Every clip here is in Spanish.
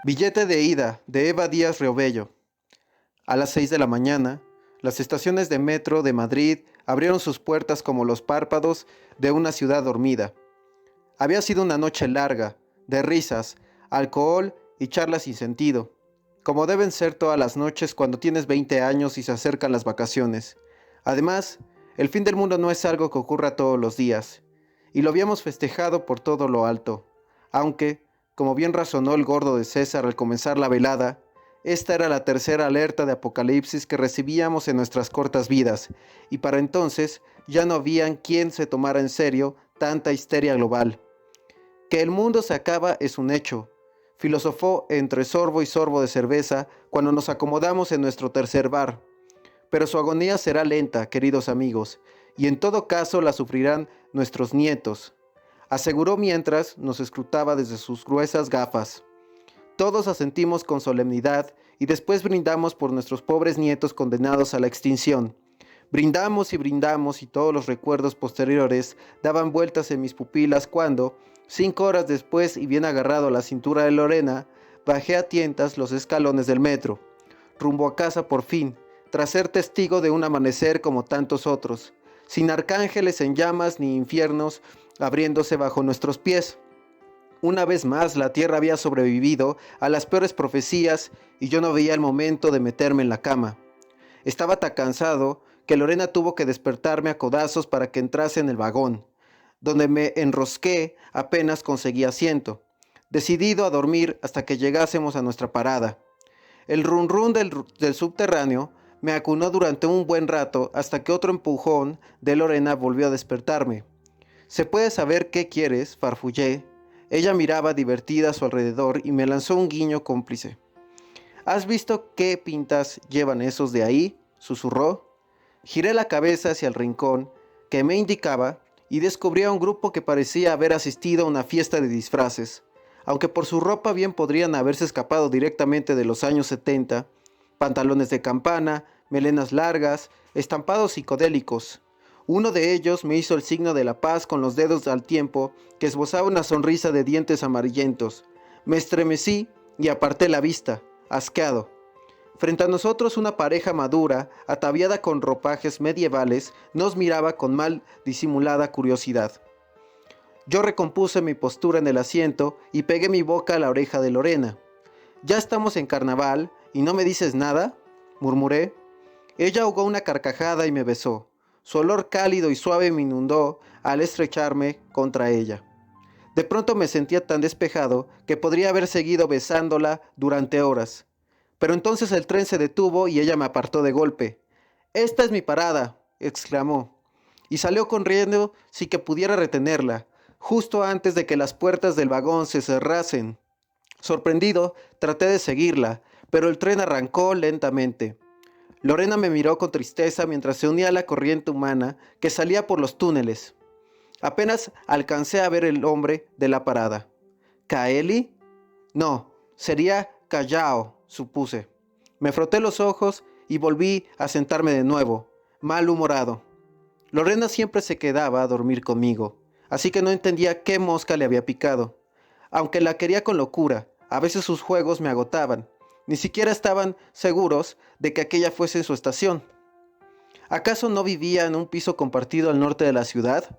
Billete de ida de Eva Díaz Reobello. A las 6 de la mañana, las estaciones de metro de Madrid abrieron sus puertas como los párpados de una ciudad dormida. Había sido una noche larga, de risas, alcohol y charlas sin sentido, como deben ser todas las noches cuando tienes 20 años y se acercan las vacaciones. Además, el fin del mundo no es algo que ocurra todos los días, y lo habíamos festejado por todo lo alto, aunque, como bien razonó el gordo de César al comenzar la velada, esta era la tercera alerta de apocalipsis que recibíamos en nuestras cortas vidas, y para entonces ya no había quien se tomara en serio tanta histeria global. Que el mundo se acaba es un hecho, filosofó entre sorbo y sorbo de cerveza cuando nos acomodamos en nuestro tercer bar. Pero su agonía será lenta, queridos amigos, y en todo caso la sufrirán nuestros nietos, aseguró mientras nos escrutaba desde sus gruesas gafas. Todos asentimos con solemnidad y después brindamos por nuestros pobres nietos condenados a la extinción. Brindamos y todos los recuerdos posteriores daban vueltas en mis pupilas cuando, 5 horas después y bien agarrado a la cintura de Lorena, bajé a tientas los escalones del metro, rumbo a casa por fin, tras ser testigo de un amanecer como tantos otros, sin arcángeles en llamas ni infiernos abriéndose bajo nuestros pies. Una vez más la tierra había sobrevivido a las peores profecías y yo no veía el momento de meterme en la cama. Estaba tan cansado que Lorena tuvo que despertarme a codazos para que entrase en el vagón, donde me enrosqué apenas conseguí asiento, decidido a dormir hasta que llegásemos a nuestra parada. El run run del subterráneo me acunó durante un buen rato hasta que otro empujón de Lorena volvió a despertarme. ¿Se puede saber qué quieres?, farfullé. Ella miraba divertida a su alrededor y me lanzó un guiño cómplice. ¿Has visto qué pintas llevan esos de ahí?, susurró. Giré la cabeza hacia el rincón que me indicaba y descubrí a un grupo que parecía haber asistido a una fiesta de disfraces. Aunque por su ropa bien podrían haberse escapado directamente de los años 70, pantalones de campana, melenas largas, estampados psicodélicos. Uno de ellos me hizo el signo de la paz con los dedos al tiempo que esbozaba una sonrisa de dientes amarillentos. Me estremecí y aparté la vista, asqueado. Frente a nosotros una pareja madura, ataviada con ropajes medievales, nos miraba con mal disimulada curiosidad. Yo recompuse mi postura en el asiento y pegué mi boca a la oreja de Lorena. «¿Ya estamos en carnaval y no me dices nada?», murmuré. Ella ahogó una carcajada y me besó. Su olor cálido y suave me inundó al estrecharme contra ella. De pronto me sentía tan despejado que podría haber seguido besándola durante horas. Pero entonces el tren se detuvo y ella me apartó de golpe. «Esta es mi parada», exclamó, y salió corriendo sin que pudiera retenerla, justo antes de que las puertas del vagón se cerrasen. Sorprendido, traté de seguirla, pero el tren arrancó lentamente. Lorena me miró con tristeza mientras se unía a la corriente humana que salía por los túneles. Apenas alcancé a ver el hombre de la parada. ¿Kaeli? No, sería Callao, supuse. Me froté los ojos y volví a sentarme de nuevo, malhumorado. Lorena siempre se quedaba a dormir conmigo, así que no entendía qué mosca le había picado. Aunque la quería con locura, a veces sus juegos me agotaban. Ni siquiera estaban seguros de que aquella fuese su estación. ¿Acaso no vivía en un piso compartido al norte de la ciudad?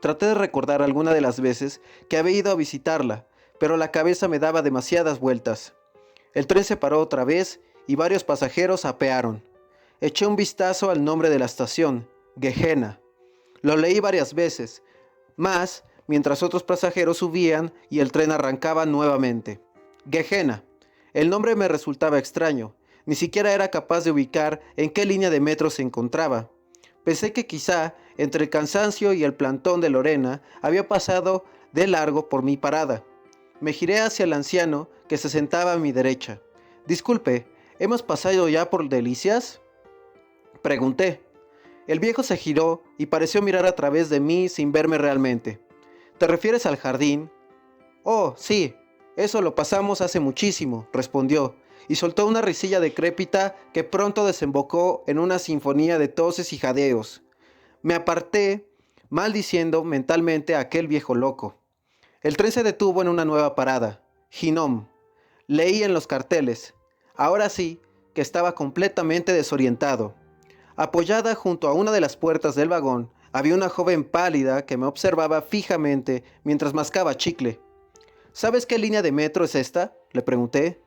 Traté de recordar alguna de las veces que había ido a visitarla, pero la cabeza me daba demasiadas vueltas. El tren se paró otra vez y varios pasajeros apearon. Eché un vistazo al nombre de la estación, Gehenna. Lo leí varias veces, más mientras otros pasajeros subían y el tren arrancaba nuevamente. Gehenna. El nombre me resultaba extraño. Ni siquiera era capaz de ubicar en qué línea de metro se encontraba. Pensé que quizá, entre el cansancio y el plantón de Lorena, había pasado de largo por mi parada. Me giré hacia el anciano que se sentaba a mi derecha. «Disculpe, ¿hemos pasado ya por Delicias?», pregunté. El viejo se giró y pareció mirar a través de mí sin verme realmente. «¿Te refieres al jardín?». «Oh, sí, eso lo pasamos hace muchísimo», respondió, y soltó una risilla decrépita que pronto desembocó en una sinfonía de toses y jadeos. Me aparté, maldiciendo mentalmente a aquel viejo loco. El tren se detuvo en una nueva parada, Hinnom. Leí en los carteles. Ahora sí que estaba completamente desorientado. Apoyada junto a una de las puertas del vagón, había una joven pálida que me observaba fijamente mientras mascaba chicle. ¿Sabes qué línea de metro es esta?, le pregunté.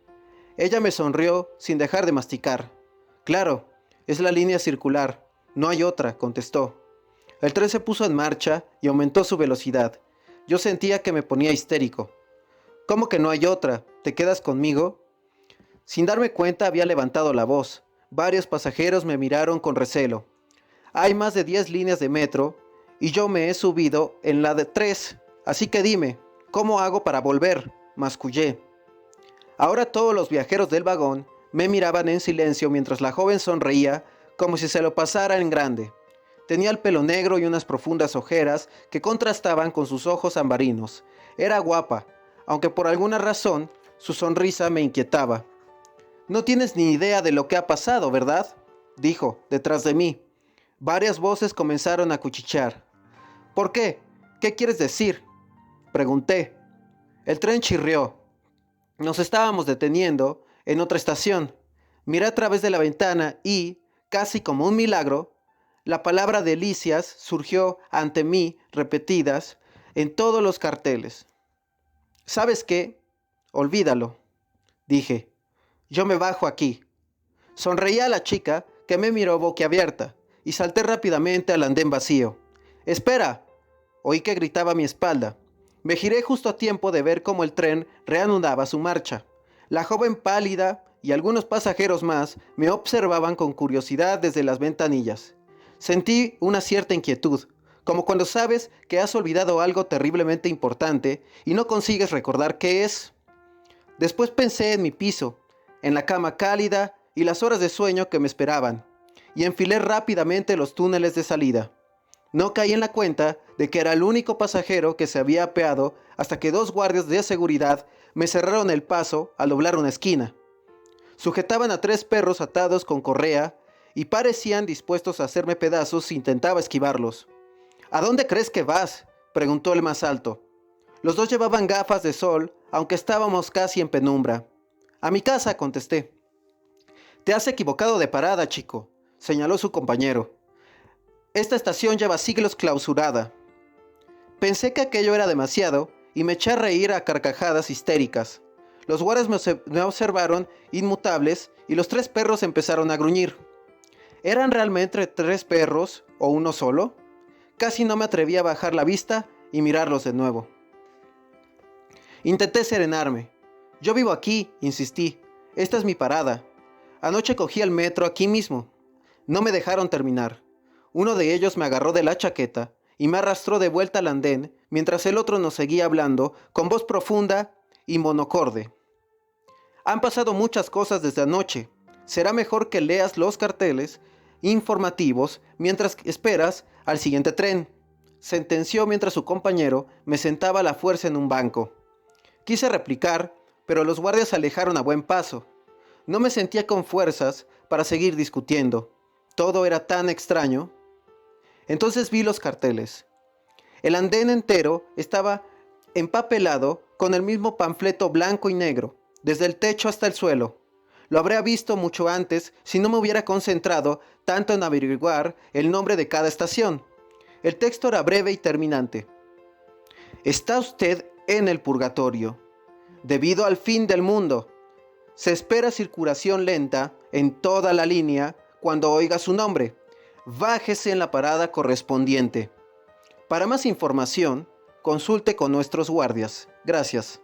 Ella me sonrió sin dejar de masticar. Claro, es la línea circular. No hay otra, contestó. El tren se puso en marcha y aumentó su velocidad. Yo sentía que me ponía histérico. ¿Cómo que no hay otra? ¿Te quedas conmigo? Sin darme cuenta había levantado la voz. Varios pasajeros me miraron con recelo. Hay más de 10 líneas de metro y yo me he subido en la de 3. Así que dime, ¿cómo hago para volver?, mascullé. Ahora todos los viajeros del vagón me miraban en silencio mientras la joven sonreía como si se lo pasara en grande. Tenía el pelo negro y unas profundas ojeras que contrastaban con sus ojos ambarinos. Era guapa, aunque por alguna razón su sonrisa me inquietaba. No tienes ni idea de lo que ha pasado, ¿verdad?, dijo, detrás de mí. Varias voces comenzaron a cuchichear. ¿Por qué? ¿Qué quieres decir?, pregunté. El tren chirrió. Nos estábamos deteniendo en otra estación. Miré a través de la ventana y, casi como un milagro, la palabra delicias surgió ante mí, repetidas, en todos los carteles. ¿Sabes qué? Olvídalo, dije. Yo me bajo aquí. Sonreí a la chica, que me miró boquiabierta, y salté rápidamente al andén vacío. ¡Espera!, oí que gritaba a mi espalda. Me giré justo a tiempo de ver cómo el tren reanudaba su marcha. La joven pálida y algunos pasajeros más me observaban con curiosidad desde las ventanillas. Sentí una cierta inquietud, como cuando sabes que has olvidado algo terriblemente importante y no consigues recordar qué es. Después pensé en mi piso, en la cama cálida y las horas de sueño que me esperaban, y enfilé rápidamente los túneles de salida. No caí en la cuenta de que era el único pasajero que se había apeado hasta que 2 guardias de seguridad me cerraron el paso al doblar una esquina. Sujetaban a 3 perros atados con correa y parecían dispuestos a hacerme pedazos si intentaba esquivarlos. ¿A dónde crees que vas?, preguntó el más alto. Los 2 llevaban gafas de sol, aunque estábamos casi en penumbra. A mi casa, contesté. Te has equivocado de parada, chico, señaló su compañero. Esta estación lleva siglos clausurada. Pensé que aquello era demasiado y me eché a reír a carcajadas histéricas. Los guardias me observaron inmutables y los 3 perros empezaron a gruñir. ¿Eran realmente 3 perros o uno solo? Casi no me atreví a bajar la vista y mirarlos de nuevo. Intenté serenarme. Yo vivo aquí, insistí. Esta es mi parada. Anoche cogí el metro aquí mismo. No me dejaron terminar. Uno de ellos me agarró de la chaqueta y me arrastró de vuelta al andén, mientras el otro nos seguía hablando con voz profunda y monocorde. Han pasado muchas cosas desde anoche. Será mejor que leas los carteles informativos mientras esperas al siguiente tren, sentenció mientras su compañero me sentaba a la fuerza en un banco. Quise replicar, pero los guardias se alejaron a buen paso. No me sentía con fuerzas para seguir discutiendo. Todo era tan extraño. Entonces vi los carteles. El andén entero estaba empapelado con el mismo panfleto blanco y negro, desde el techo hasta el suelo. Lo habría visto mucho antes si no me hubiera concentrado tanto en averiguar el nombre de cada estación. El texto era breve y terminante. Está usted en el purgatorio. Debido al fin del mundo, se espera circulación lenta en toda la línea cuando oiga su nombre. Bájese en la parada correspondiente. Para más información, consulte con nuestros guardias. Gracias.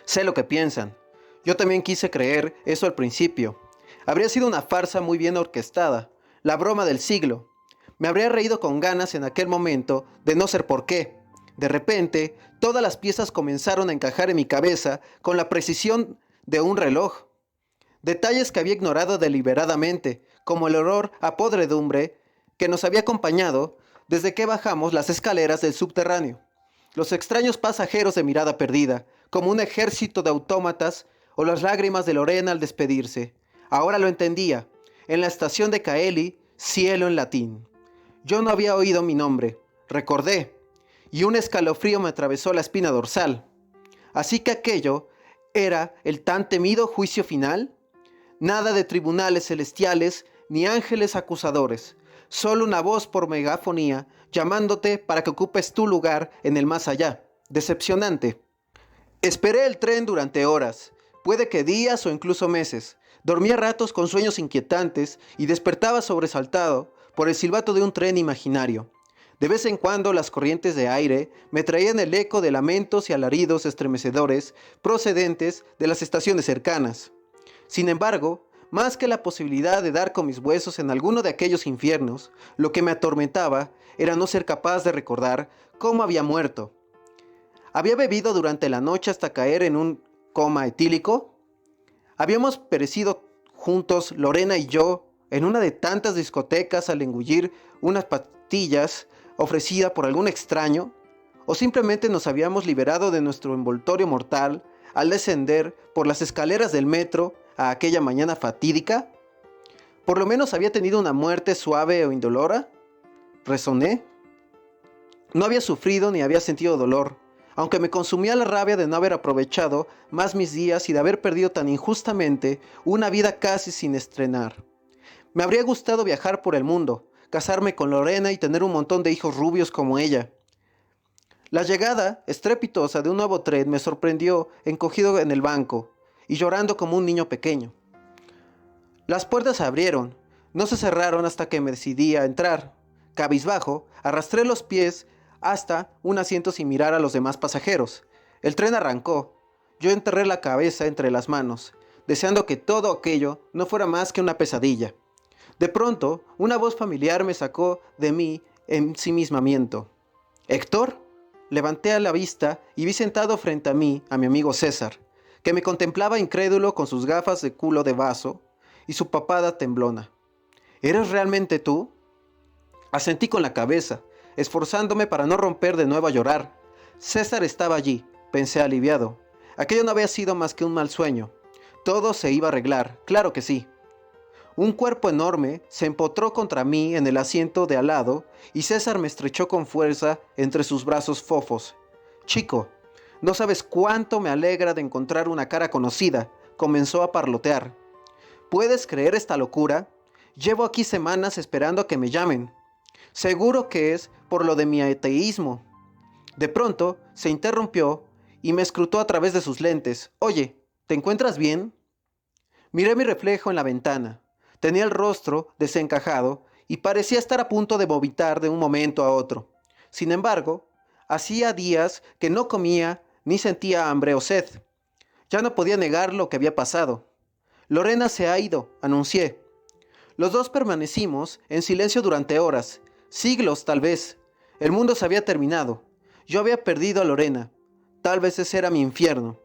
Sé lo que piensan. Yo también quise creer eso al principio. Habría sido una farsa muy bien orquestada, la broma del siglo. Me habría reído con ganas en aquel momento, de no ser por qué. De repente, todas las piezas comenzaron a encajar en mi cabeza con la precisión de un reloj. Detalles que había ignorado deliberadamente, como el olor a podredumbre que nos había acompañado desde que bajamos las escaleras del subterráneo. Los extraños pasajeros de mirada perdida, como un ejército de autómatas, o las lágrimas de Lorena al despedirse. Ahora lo entendía. En la estación de Caeli, cielo en latín. Yo no había oído mi nombre. Recordé. Y un escalofrío me atravesó la espina dorsal. Así que aquello ¿Era el tan temido juicio final? Nada de tribunales celestiales ni ángeles acusadores, solo una voz por megafonía llamándote para que ocupes tu lugar en el más allá. Decepcionante. Esperé el tren durante horas, puede que días o incluso meses. Dormía ratos con sueños inquietantes y despertaba sobresaltado por el silbato de un tren imaginario. De vez en cuando las corrientes de aire me traían el eco de lamentos y alaridos estremecedores procedentes de las estaciones cercanas. Sin embargo, más que la posibilidad de dar con mis huesos en alguno de aquellos infiernos, lo que me atormentaba era no ser capaz de recordar cómo había muerto. ¿Había bebido durante la noche hasta caer en un coma etílico? ¿Habíamos perecido juntos, Lorena y yo, en una de tantas discotecas al engullir unas pastillas ofrecida por algún extraño? ¿O simplemente nos habíamos liberado de nuestro envoltorio mortal al descender por las escaleras del metro a aquella mañana fatídica? ¿Por lo menos había tenido una muerte suave o indolora? Resoné. No había sufrido ni había sentido dolor, aunque me consumía la rabia de no haber aprovechado más mis días y de haber perdido tan injustamente una vida casi sin estrenar. Me habría gustado viajar por el mundo, casarme con Lorena y tener un montón de hijos rubios como ella. La llegada estrepitosa de un nuevo tren me sorprendió encogido en el banco y llorando como un niño pequeño. Las puertas se abrieron, no se cerraron hasta que me decidí a entrar. Cabizbajo, arrastré los pies hasta un asiento sin mirar a los demás pasajeros. El tren arrancó. Yo enterré la cabeza entre las manos, deseando que todo aquello no fuera más que una pesadilla. De pronto, una voz familiar me sacó de mi ensimismamiento. ¿Héctor? Levanté a la vista y vi sentado frente a mí a mi amigo César, que me contemplaba incrédulo con sus gafas de culo de vaso y su papada temblona. ¿Eres realmente tú? Asentí con la cabeza, esforzándome para no romper de nuevo a llorar. César estaba allí, pensé aliviado. Aquello no había sido más que un mal sueño. Todo se iba a arreglar, claro que sí. Un cuerpo enorme se empotró contra mí en el asiento de al lado y César me estrechó con fuerza entre sus brazos fofos. Chico, no sabes cuánto me alegra de encontrar una cara conocida, comenzó a parlotear. ¿Puedes creer esta locura? Llevo aquí semanas esperando a que me llamen. Seguro que es por lo de mi ateísmo. De pronto se interrumpió y me escrutó a través de sus lentes. Oye, ¿te encuentras bien? Miré mi reflejo en la ventana. Tenía el rostro desencajado y parecía estar a punto de vomitar de un momento a otro. Sin embargo, hacía días que no comía ni sentía hambre o sed. Ya no podía negar lo que había pasado. Lorena se ha ido, anuncié. Los dos permanecimos en silencio durante horas, siglos tal vez. El mundo se había terminado. Yo había perdido a Lorena. Tal vez ese era mi infierno.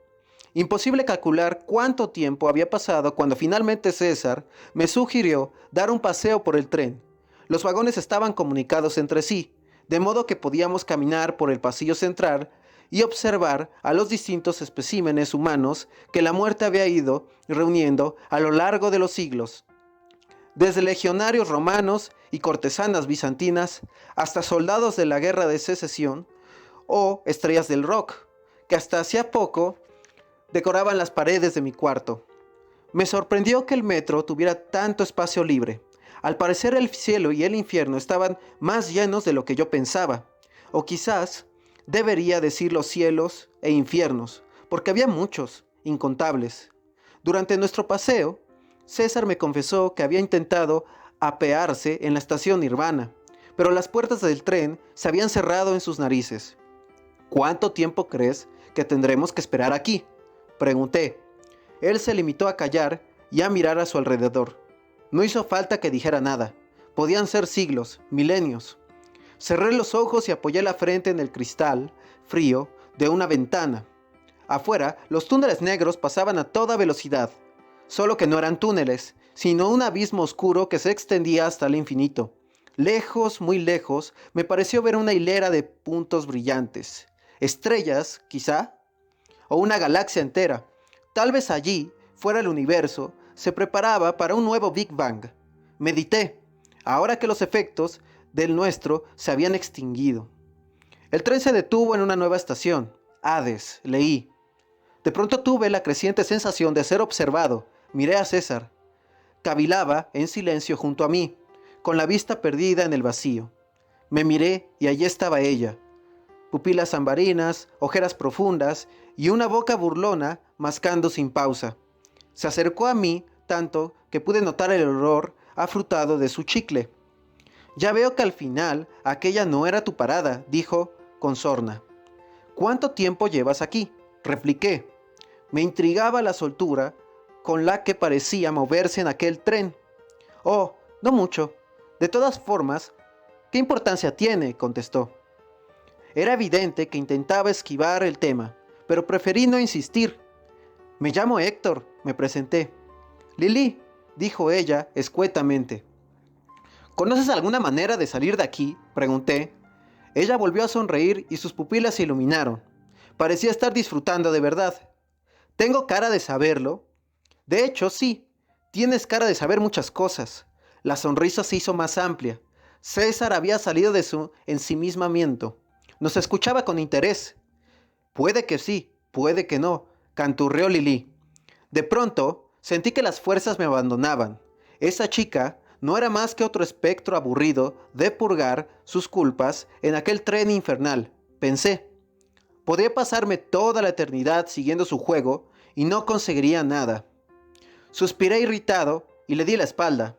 Imposible calcular cuánto tiempo había pasado cuando finalmente César me sugirió dar un paseo por el tren. Los vagones estaban comunicados entre sí, de modo que podíamos caminar por el pasillo central y observar a los distintos especímenes humanos que la muerte había ido reuniendo a lo largo de los siglos. Desde legionarios romanos y cortesanas bizantinas hasta soldados de la Guerra de Secesión o estrellas del rock, que hasta hacía poco decoraban las paredes de mi cuarto. Me sorprendió que el metro tuviera tanto espacio libre. Al parecer el cielo y el infierno estaban más llenos de lo que yo pensaba. O quizás debería decir los cielos e infiernos, porque había muchos, incontables. Durante nuestro paseo, César me confesó que había intentado apearse en la estación Nirvana, pero las puertas del tren se habían cerrado en sus narices. ¿Cuánto tiempo crees que tendremos que esperar aquí?, pregunté. Él se limitó a callar y a mirar a su alrededor. No hizo falta que dijera nada. Podían ser siglos, milenios. Cerré los ojos y apoyé la frente en el cristal frío de una ventana. Afuera, los túneles negros pasaban a toda velocidad. Solo que no eran túneles, sino un abismo oscuro que se extendía hasta el infinito. Lejos, muy lejos, me pareció ver una hilera de puntos brillantes. Estrellas, quizá, o una galaxia entera. Tal vez allí, fuera el universo, se preparaba para un nuevo Big Bang. Medité, ahora que los efectos del nuestro se habían extinguido. El tren se detuvo en una nueva estación. Hades, leí. De pronto tuve la creciente sensación de ser observado. Miré a César. Cavilaba en silencio junto a mí, con la vista perdida en el vacío. Me miré y allí estaba ella. Pupilas ambarinas, ojeras profundas y una boca burlona mascando sin pausa. Se acercó a mí tanto que pude notar el olor afrutado de su chicle. Ya veo que al final aquella no era tu parada, dijo con sorna. ¿Cuánto tiempo llevas aquí?, repliqué. Me intrigaba la soltura con la que parecía moverse en aquel tren. Oh, no mucho. De todas formas, ¿qué importancia tiene?, contestó. Era evidente que intentaba esquivar el tema, pero preferí no insistir. Me llamo Héctor, me presenté. Lili, dijo ella escuetamente. ¿Conoces alguna manera de salir de aquí?, pregunté. Ella volvió a sonreír y sus pupilas se iluminaron. Parecía estar disfrutando de verdad. ¿Tengo cara de saberlo? De hecho, sí. Tienes cara de saber muchas cosas. La sonrisa se hizo más amplia. César había salido de su ensimismamiento. Nos escuchaba con interés. Puede que sí, puede que no, canturreó Lili. De pronto, sentí que las fuerzas me abandonaban. Esa chica no era más que otro espectro aburrido de purgar sus culpas en aquel tren infernal, pensé. Podría pasarme toda la eternidad siguiendo su juego y no conseguiría nada. Suspiré irritado y le di la espalda.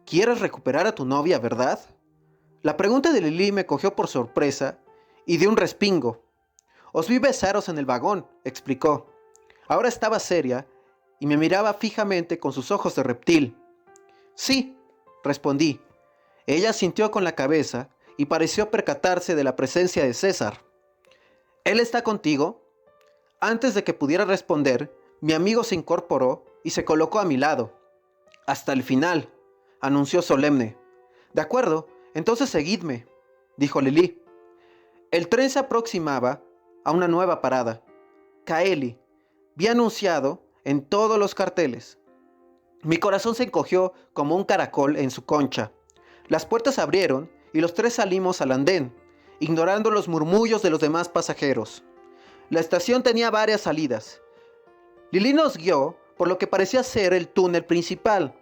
¿Quieres recuperar a tu novia, verdad? La pregunta de Lili me cogió por sorpresa y de un respingo. Os vi besaros en el vagón, explicó. Ahora estaba seria y me miraba fijamente con sus ojos de reptil. Sí, respondí. Ella asintió con la cabeza y pareció percatarse de la presencia de César. ¿Él está contigo? Antes de que pudiera responder, mi amigo se incorporó y se colocó a mi lado. Hasta el final, anunció solemne. De acuerdo, entonces seguidme, dijo Lili. El tren se aproximaba a una nueva parada. Kaeli, vi anunciado en todos los carteles. Mi corazón se encogió como un caracol en su concha. Las puertas abrieron y los tres salimos al andén, ignorando los murmullos de los demás pasajeros. La estación tenía varias salidas. Lili nos guió por lo que parecía ser el túnel principal.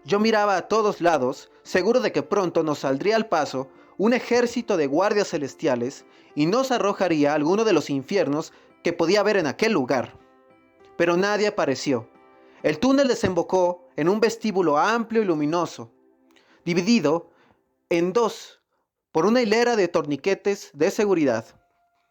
Yo miraba a todos lados, seguro de que pronto nos saldría al paso un ejército de guardias celestiales y nos arrojaría a alguno de los infiernos que podía haber en aquel lugar. Pero nadie apareció. El túnel desembocó en un vestíbulo amplio y luminoso, dividido en dos por una hilera de torniquetes de seguridad.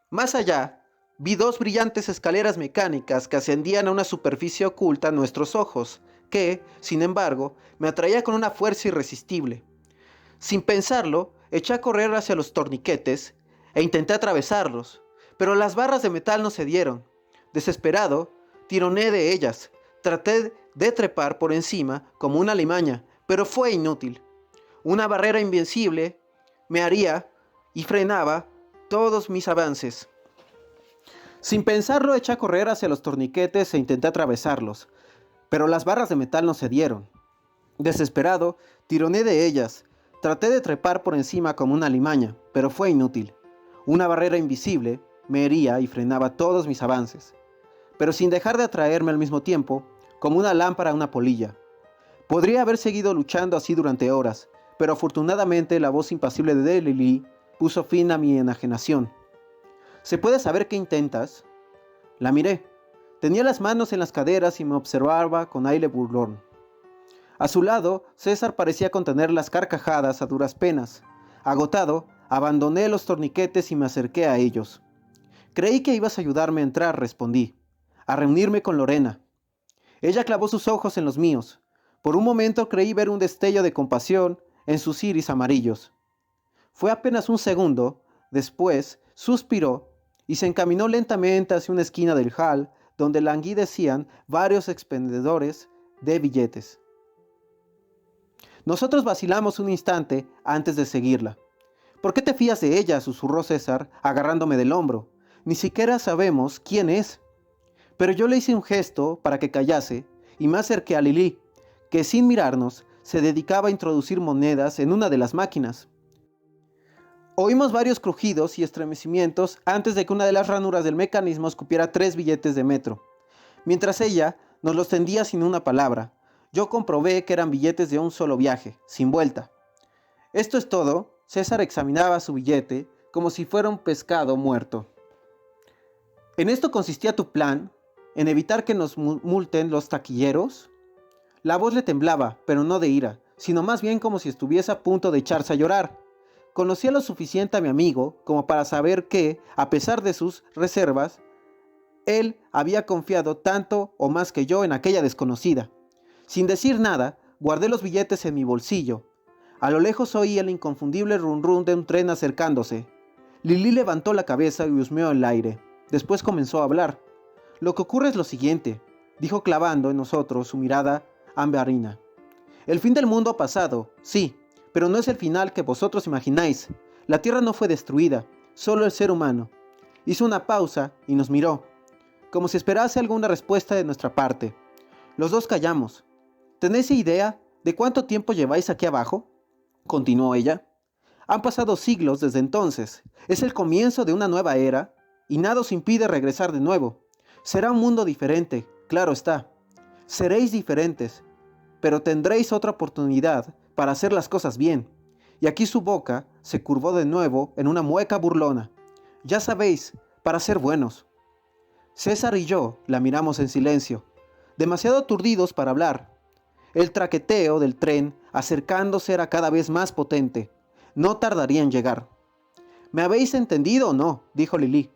Más allá, vi dos brillantes escaleras mecánicas que ascendían a una superficie oculta a nuestros ojos, que, sin embargo, me atraía con una fuerza irresistible. Sin pensarlo, eché a correr hacia los torniquetes e intenté atravesarlos, pero las barras de metal no cedieron. Desesperado, tironeé de ellas. Traté de trepar por encima como una alimaña, pero fue inútil. Una barrera invencible me haría y frenaba todos mis avances. Sin pensarlo, eché a correr hacia los torniquetes e intenté atravesarlos, pero las barras de metal no cedieron. Desesperado, tironeé de ellas. Traté de trepar por encima como una alimaña, pero fue inútil. Una barrera invisible me hería y frenaba todos mis avances, pero sin dejar de atraerme al mismo tiempo, como una lámpara a una polilla. Podría haber seguido luchando así durante horas, pero afortunadamente la voz impasible de Lili puso fin a mi enajenación. ¿Se puede saber qué intentas? La miré. Tenía las manos en las caderas y me observaba con aire burlón. A su lado, César parecía contener las carcajadas a duras penas. Agotado, abandoné los torniquetes y me acerqué a ellos. Creí que ibas a ayudarme a entrar, respondí. A reunirme con Lorena. Ella clavó sus ojos en los míos. Por un momento creí ver un destello de compasión en sus iris amarillos. Fue apenas un segundo. Después, suspiró y se encaminó lentamente hacia una esquina del hall donde languidecían varios expendedores de billetes. Nosotros vacilamos un instante antes de seguirla. ¿Por qué te fías de ella?, susurró César, agarrándome del hombro. Ni siquiera sabemos quién es. Pero yo le hice un gesto para que callase y me acerqué a Lili, que sin mirarnos se dedicaba a introducir monedas en una de las máquinas. Oímos varios crujidos y estremecimientos antes de que una de las ranuras del mecanismo escupiera 3 billetes de metro. Mientras ella nos los tendía sin una palabra, yo comprobé que eran billetes de un solo viaje, sin vuelta. Esto es todo. César examinaba su billete como si fuera un pescado muerto. ¿En esto consistía tu plan? ¿En evitar que nos multen los taquilleros? La voz le temblaba, pero no de ira, sino más bien como si estuviese a punto de echarse a llorar. Conocía lo suficiente a mi amigo como para saber que, a pesar de sus reservas, él había confiado tanto o más que yo en aquella desconocida. Sin decir nada, guardé los billetes en mi bolsillo. A lo lejos oí el inconfundible run run de un tren acercándose. Lili levantó la cabeza y husmeó el aire. Después comenzó a hablar. Lo que ocurre es lo siguiente, dijo clavando en nosotros su mirada amberina. El fin del mundo ha pasado, sí, pero no es el final que vosotros imagináis. La Tierra no fue destruida, solo el ser humano. Hizo una pausa y nos miró, como si esperase alguna respuesta de nuestra parte. Los dos callamos. ¿Tenéis idea de cuánto tiempo lleváis aquí abajo?, continuó ella. Han pasado siglos desde entonces. Es el comienzo de una nueva era y nada os impide regresar de nuevo. Será un mundo diferente, claro está. Seréis diferentes, pero tendréis otra oportunidad para hacer las cosas bien. Y aquí su boca se curvó de nuevo en una mueca burlona. Ya sabéis, para ser buenos. César y yo la miramos en silencio, demasiado aturdidos para hablar. El traqueteo del tren acercándose era cada vez más potente. No tardaría en llegar. ¿Me habéis entendido o no?, dijo Lili.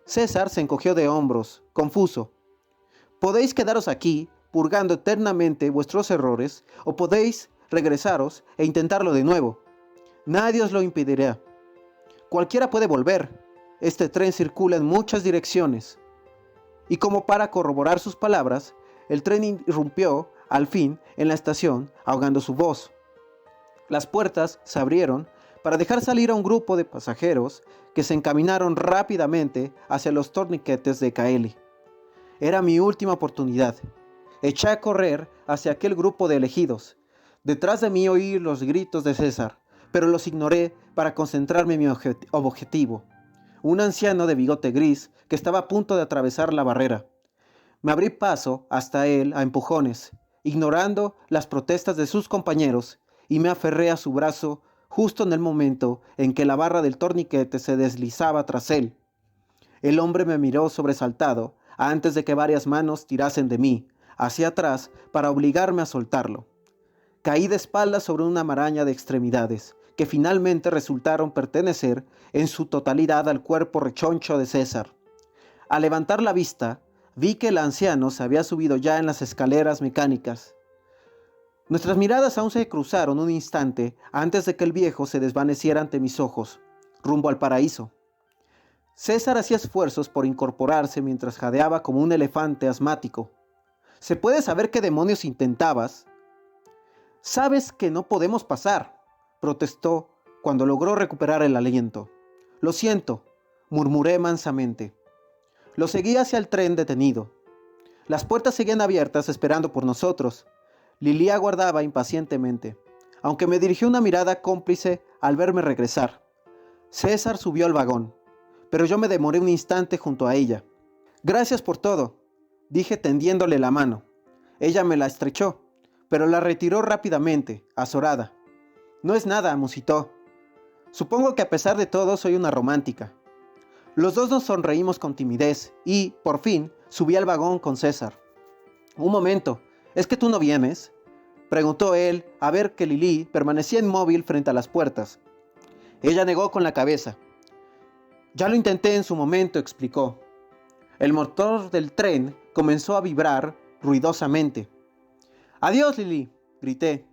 César se encogió de hombros, confuso. Podéis quedaros aquí, purgando eternamente vuestros errores, o podéis regresaros e intentarlo de nuevo. Nadie os lo impedirá. Cualquiera puede volver. Este tren circula en muchas direcciones. Y como para corroborar sus palabras, el tren irrumpió, al fin, en la estación, ahogando su voz. Las puertas se abrieron para dejar salir a un grupo de pasajeros que se encaminaron rápidamente hacia los torniquetes de Kaeli. Era mi última oportunidad. Eché a correr hacia aquel grupo de elegidos. Detrás de mí oí los gritos de César, pero los ignoré para concentrarme en mi objetivo. Un anciano de bigote gris que estaba a punto de atravesar la barrera. Me abrí paso hasta él a empujones, ignorando las protestas de sus compañeros, y me aferré a su brazo justo en el momento en que la barra del torniquete se deslizaba tras él. El hombre me miró sobresaltado antes de que varias manos tirasen de mí, hacia atrás, para obligarme a soltarlo. Caí de espaldas sobre una maraña de extremidades, que finalmente resultaron pertenecer en su totalidad al cuerpo rechoncho de César. Al levantar la vista, vi que el anciano se había subido ya en las escaleras mecánicas. Nuestras miradas aún se cruzaron un instante antes de que el viejo se desvaneciera ante mis ojos, rumbo al paraíso. César hacía esfuerzos por incorporarse mientras jadeaba como un elefante asmático. ¿Se puede saber qué demonios intentabas? Sabes que no podemos pasar, protestó cuando logró recuperar el aliento. Lo siento, murmuré mansamente. Lo seguí hacia el tren detenido. Las puertas seguían abiertas esperando por nosotros. Lili aguardaba impacientemente, aunque me dirigió una mirada cómplice al verme regresar. César subió al vagón, pero yo me demoré un instante junto a ella. Gracias por todo, dije tendiéndole la mano. Ella me la estrechó, pero la retiró rápidamente, azorada. No es nada, musitó. Supongo que a pesar de todo soy una romántica. Los dos nos sonreímos con timidez y, por fin, subí al vagón con César. Un momento, ¿es que tú no vienes?, preguntó él, a ver que Lili permanecía inmóvil frente a las puertas. Ella negó con la cabeza. Ya lo intenté en su momento, explicó. El motor del tren comenzó a vibrar ruidosamente. Adiós, Lili, grité.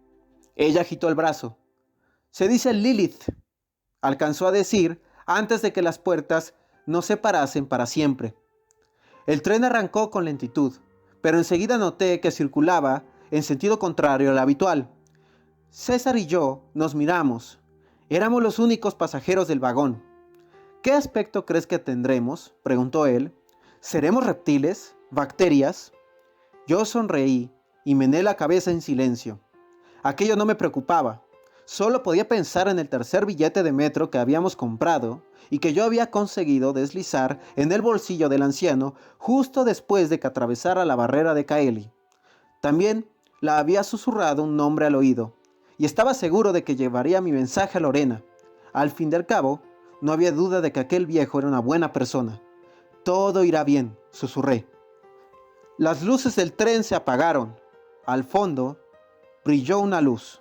Ella agitó el brazo. Se dice Lilith, alcanzó a decir antes de que las puertas nos separasen para siempre. El tren arrancó con lentitud, pero enseguida noté que circulaba en sentido contrario al habitual. César y yo nos miramos. Éramos los únicos pasajeros del vagón. ¿Qué aspecto crees que tendremos?, preguntó él. ¿Seremos reptiles? ¿Bacterias? Yo sonreí y mené la cabeza en silencio. Aquello no me preocupaba. Solo podía pensar en el tercer billete de metro que habíamos comprado y que yo había conseguido deslizar en el bolsillo del anciano justo después de que atravesara la barrera de Caeli. También la había susurrado un nombre al oído y estaba seguro de que llevaría mi mensaje a Lorena. Al fin del cabo, no había duda de que aquel viejo era una buena persona. Todo irá bien, susurré. Las luces del tren se apagaron. Al fondo brilló una luz.